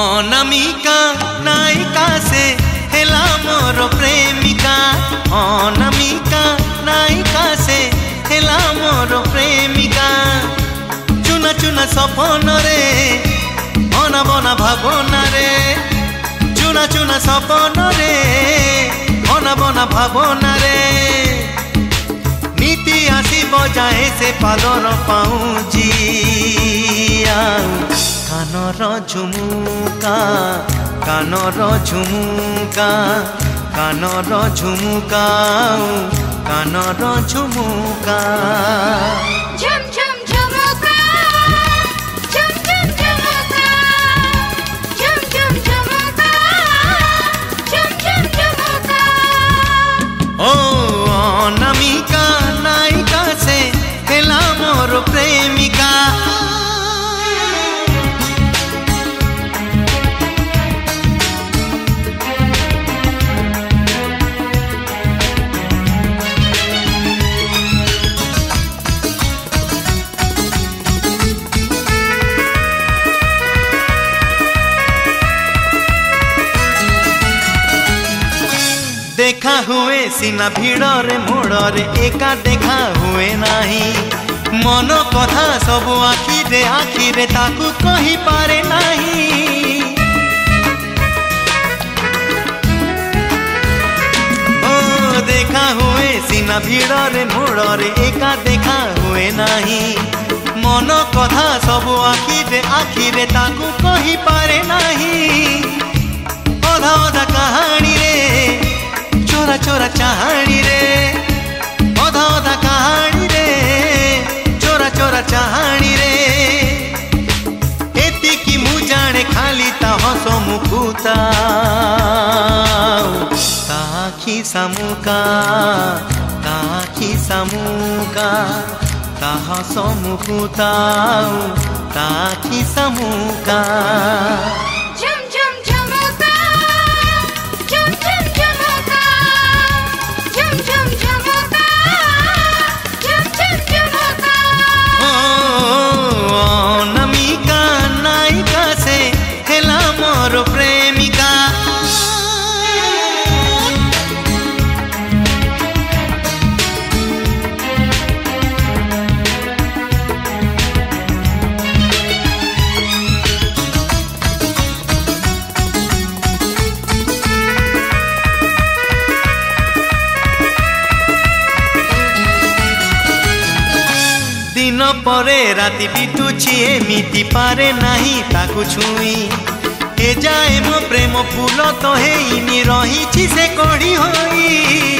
अनामिका नायिका से हेला मोर प्रेमिका। अनामिका नायिका से हेला मोर प्रेमिका। चुना चुना सपन रे अना बना भावना रे। चुना चुना सपन रे अना बना भावना रे। नीति आसी बजाए से पादर पाऊँची कानर झुमुका कानर झुमुका कानर झुमुका कानर झुमुका। झुम झुम झुमुका झुम झुम झुमुका झुम झुम झुमुका झुम झुम झुमुका। ओ अनामिका नायिका से हेला मोर प्रेमिका। देखा हुए सीना भिड़रे मोड़रे एका देखा हुए नाही। मन कथा सब आखिरे आखिरे ताकू कही पारे नाही। ओ देखा हुए सीना भिड़रे मोड़रे एका देखा हुए नाही। मन कथा सब आखिरे आखिरे ताकू कही पारे नाही। अधा अधा कहानी रे चोरा चोरा चाहानी रे। अधा अधा कहानी रे चोरा चोरा चाहानी रे। एति की मु जाने खाली ता हसो मुकुता ताखी सामुका ताखी सामुका ता हसो मुकुता ताखी सामुका। अनामिका नायिका से हेला मोर प्रेमिका। दिन परे राति बितुची एमिति पारे नाही ताकू छुई। ए जाए मो प्रेम फूल तो हेइनी रही से कड़ी होई।